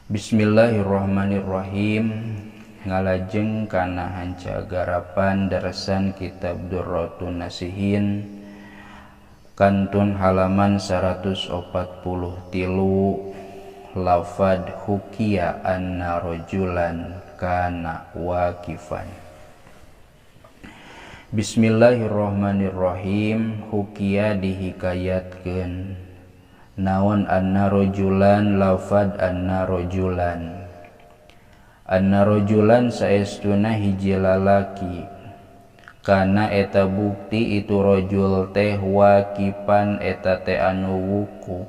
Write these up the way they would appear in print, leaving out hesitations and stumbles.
Bismillahirrahmanirrahim. Ngalajeng kana hanca garapan darasan kitab Durratun Nasihin kantun halaman 143 lafad hukiya anna rajulan kana waqifan. Bismillahirrahmanirrahim. Hukiya dihikayatkeun naon anna rajulan, lafad anna rajulan. Anna rajulan saestuna hiji lalaki, kana eta bukti itu rajul teh waqipan eta teh anu wuku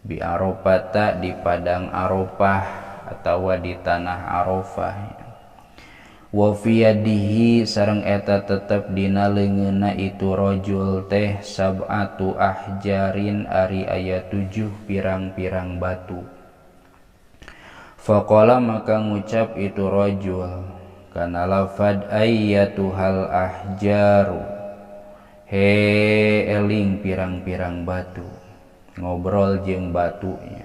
bi Arafata di padang Arafah atawa di tanah Arafah. Wa fi yadihi sareng eta tetep dina leungeunna itu rajul teh sab'atu ahjarin ari aya 7 pirang-pirang batu. Faqala maka ngucap itu rajul kana lafad ayyatuhal ahjaru, he eling pirang-pirang batu, ngobrol jeung batunya.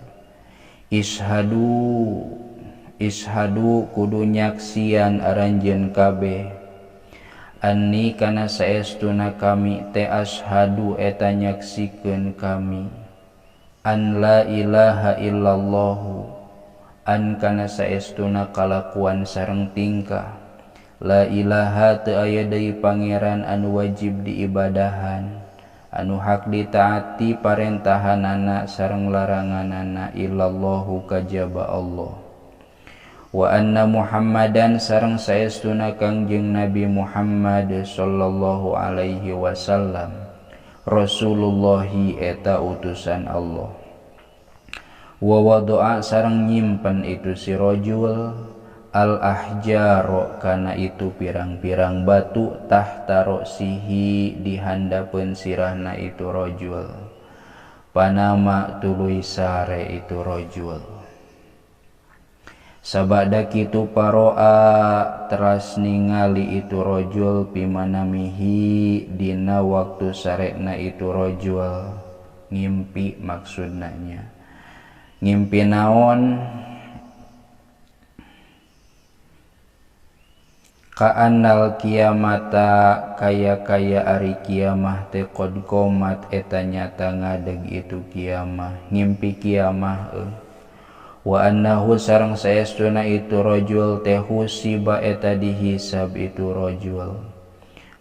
Ishadu kudu nyaksian aranjeun kabeh, anni kana saestuna kami teh ashadu eta nyaksikeun kami, an la ilaha illallahu, an kana saestuna kalakuan sareng tingkah, la ilaha teu aya deui pangeran anu wajib diibadahan, anu hak ditaati parentahanana sareng laranganana, illallahu kajaba Allah. Wa anna Muhammadan sareng saestuna Kangjeng Nabi Muhammad sallallahu alaihi wasallam Rasulullahi eta utusan Allah. Wa wada'a sareng nyimpen itu si rajul al ahjaro kana itu pirang-pirang batu tahta ra'sihi di handapeun sirahna itu rajul. Panama tuluy sare itu rajul. Sabada kitu paroa teras ningali itu rajul pimanamihi dina waktu sarekna itu rajul ngimpi, maksudnanya ngimpi naon, ka'annal kiamata kaya ari kiamah teh qad qomat eta nyata ngadeg itu kiamah, ngimpi kiamah wa annahu sareng saestuna itu rajul teh husiba eta dihisab itu rajul.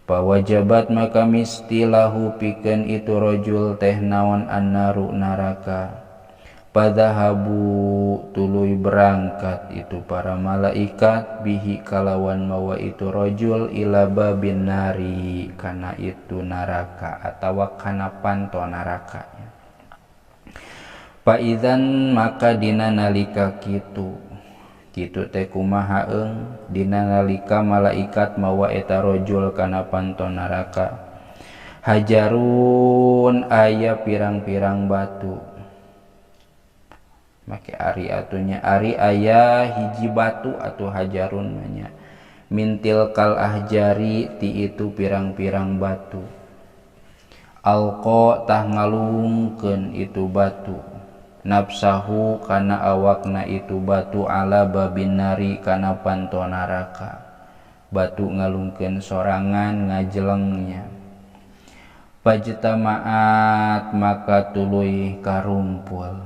Pawajabat maka mistilahu pikeun itu rajul teh naon annaru neraka. Padhahabu tuluy berangkat itu para malaikat bihi kalawan mawa itu rajul ila babin nari kana itu neraka atawa kana panto neraka. Paidzan maka dina nalika kitu teh kumaha dina nalika malaikat mawa eta rajul kana panto neraka, hajarun aya pirang-pirang batu, make ari atunya ari aya hiji batu atuh hajarun nya mintil kal ahjari ti itu pirang-pirang batu, alqa tah ngalungkeun itu batu, nafsahu kana awakna itu batu ala babin nari kana panto neraka, batu ngalungkeun sorangan ngajelengnya. Pajtamaat maka tuluy karumpul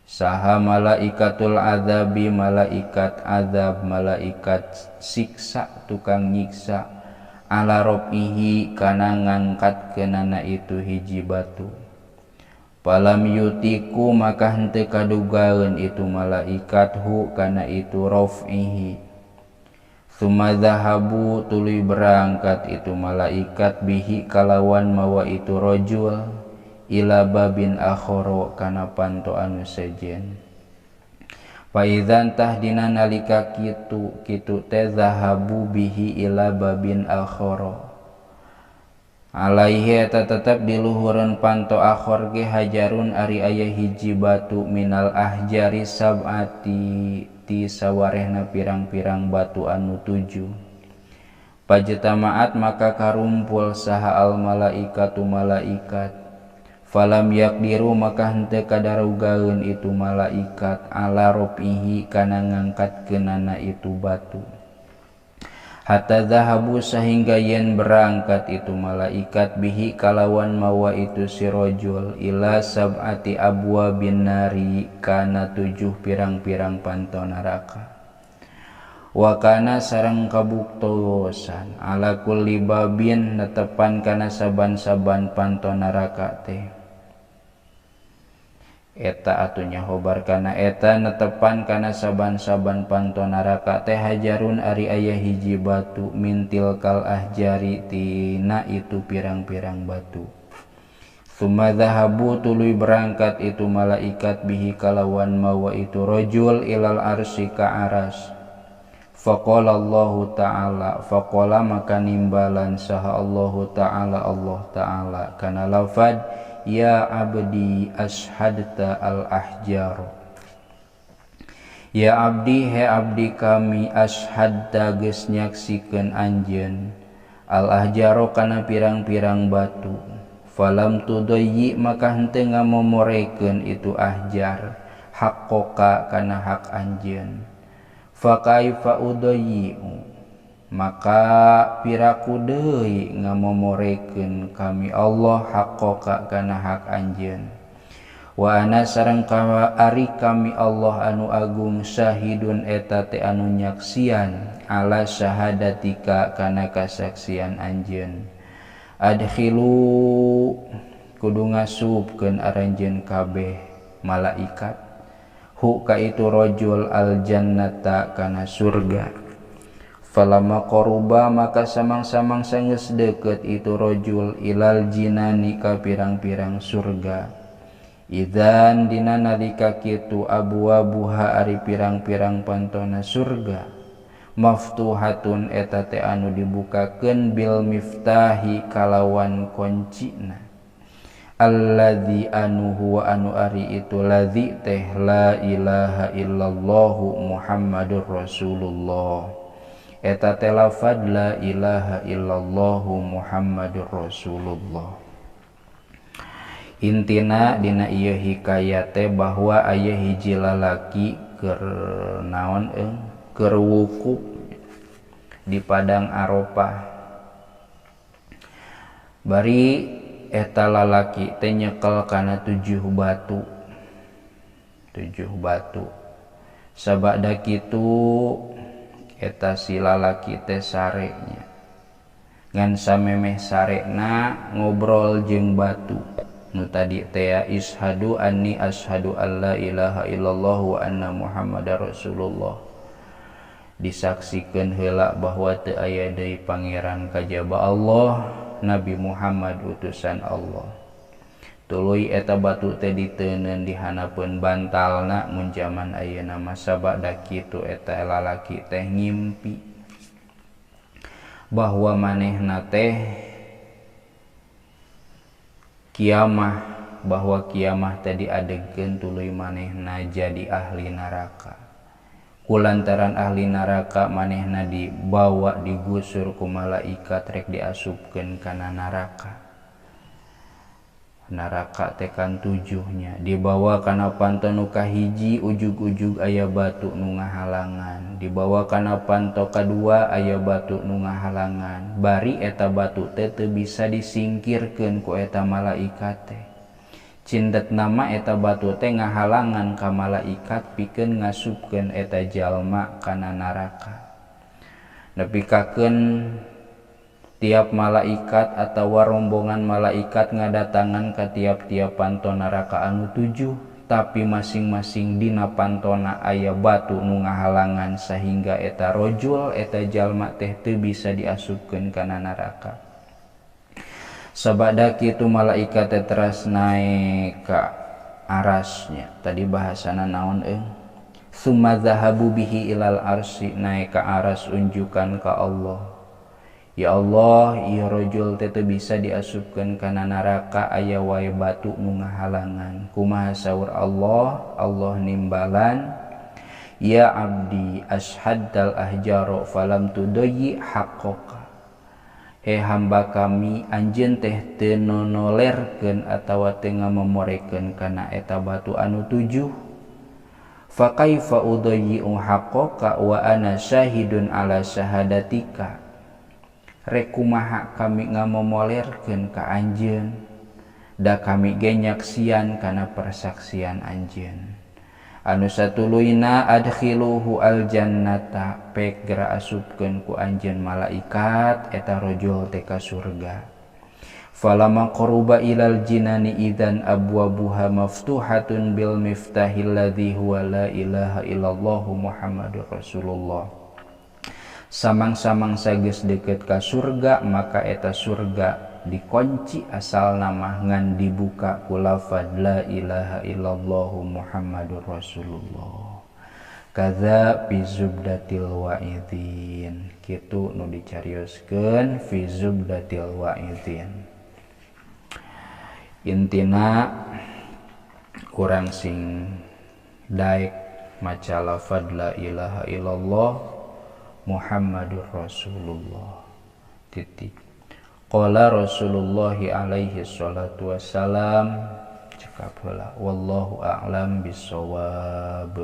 saha malaikatul adzabi malaikat azab, malaikat siksa tukang nyiksa, ala robihi kana ngangkatkeunana itu hiji batu. Palam yutiku maka henteu kadugaeun itu malaikat hu kana itu raf'ihi. Tsumma zahabu tuluy berangkat itu malaikat bihi kalawan mawa itu rajul ila babin akhara kana panto anu sejen. Paidzan tah dina nalika kitu teh zahabu bihi ila babin akhara, alaihi eta tetep di luhureun panto akhor ge hajarun ari aya hiji batu minal ahjari sab'ati ti sawarehna pirang-pirang batu anu 7. Pajtamaat maka karumpul saha al malaikatu malaikat, falam yakdiru maka henteu kadarugaeun itu malaikat ala ropihi kana ngangkatkeunana itu batu. Hatta zahabu sehingga yen berangkat itu malaikat bihi kalawan mawa itu si rajul ila sab'ati abwabin nari kana 7 pirang-pirang panto neraka. Wa kana sareng kabuktosan ala kulli babin netepan kana saban-saban panto neraka teh. Eta atunya hobar kana eta netepan kana saban-saban panto neraka teh hajarun ari aya hiji batu mintil kal ahjari tina itu pirang-pirang batu. Summa zahabu tuluy berangkat itu malaikat bihi kalawan mawa itu rajul ilal arsy ka aras. Faqala Allahu ta'ala faqala maka nimbalan saha Allahu ta'ala Allah ta'ala kana lafad ya abdi ashadta al ahjar. Ya abdi he abdi kami ashadta geus nyaksikeun anjeun al ahjaro kana pirang-pirang batu. Falam tudayyi maka henteu ngamomorekeun itu ahjar haqqoka kana hak anjeun. Fa kaifa udayyi maka piraku deui ngamomorekeun kami Allah haqqoka kana hak anjeun. Wa ana sareng ari kami Allah anu agung syahidun eta teh anu nyaksian ala syahadatika kana kasaksian anjeun. Adkhilu kudu ngasupkeun aranjeun kabeh malaikat hu ka itu rajul al jannata kana surga. Falama qaruba maka samang-samang geus deukeut itu rajul ilal jinani ka pirang-pirang surga. Idzan dina nalika kitu abwabuha ari pirang-pirang pantona surga maftuhatun eta teh anu dibukakeun bil miftahi kalawan kuncina. Alladzi anu huwa anu ari itu ladzi teh la ilaha illallah Muhammadur Rasulullah. Eta teh lafad la ilaha illallah Muhammadur Rasulullah. Intina dina ieu hikayat teh bahwa aya hiji lalaki keur naon keur wukuf di padang Arafah. Bari eta lalaki teh nyekel kana 7 batu. Sabada kitu eta si lalaki teh sarenya. Ngan samemeh sarena ngobrol jeung batu. Nu tadi teh ishadu anni asyhadu alla ilaha illallah wa anna muhammadar rasulullah. Disaksikeun heula bahwa teu aya deui pangeran kajaba Allah Nabi Muhammad utusan Allah. Tuluy eta batu teh diteuneun di hanapeun bantalna mun jaman ayeuna mah sabada kitu eta lalaki teh ngimpi bahwa manehna teh kiamah, bahwa kiamah teh diadegkeun tuluy manehna jadi ahli neraka. Kulantaran ahli neraka manehna dibawa digusur ku malaikat rek diasupkeun kana neraka. Neraka teh kan 7-nya dibawa kana panto nu kahiji ujug-ujug aya batu nu ngahalangan, dibawa kana panto kadua aya batu nu ngahalangan. Bari eta batu teh teu bisa disingkirkeun ku eta malaikat teh. Cindet nama eta batu teh ngahalangan ka malaikat pikeun ngasupkeun eta jalma kana neraka. Nepikakeun tiap malaikat atawa rombongan malaikat ngadatangan ka tiap-tiap panto neraka anu 7, tapi masing-masing dina pantona aya batu nu ngahalangan sehingga eta rajul eta jalma teh teu bisa diasupkeun kana neraka. Sabada kitu malaikat teh teras naik ka arasnya. Tadi bahasana naon summa zahabu bihi ilal arsy, naik ka aras unjukan ka Allah. Ya Allah, ieu rajul teh teu bisa diasupkeun kana neraka aya wae batu nu ngahalangan. Kumaha saur Allah? Allah nimbalan, ya abdi ashhaddal ahjaro falam tudayyi haqqoka. hamba kami anjeun teh teu nonolerkeun atawa teu ngamomorekeun kana eta batu anu 7. Fa kaifa udayyi'u haqqaka wa ana syahidun ala syahadatika. Rek kumaha kami ngamomolerkeun ka anjeun da kami ge nyaksian kana persaksian anjeun. Anu satuluyna adkhiluhu aljannata pek gera asupkeun ku anjeun malaikat eta rojul teh ka surga. Falama qaruba ilal jinani idzan abwabuha maftuhatun bil miftahil ladzi huwa la ilaha illallah Muhammadur Rasulullah. Samang-samang sageus deukeut ka surga maka eta surga dikunci asal nama ngan dibuka ku lafaz la ilaha illallah Muhammadur Rasulullah. Kadza fi zubdatil wa'idin. Kitu nu dicarioskeun fi zubdatil wa'idin. Intina urang sing daek maca lafaz la ilaha illallah Muhammadur Rasulullah. Titik. Qala Rasulullah alaihi salatu wassalam cekap heula wallahu a'lam bissawab.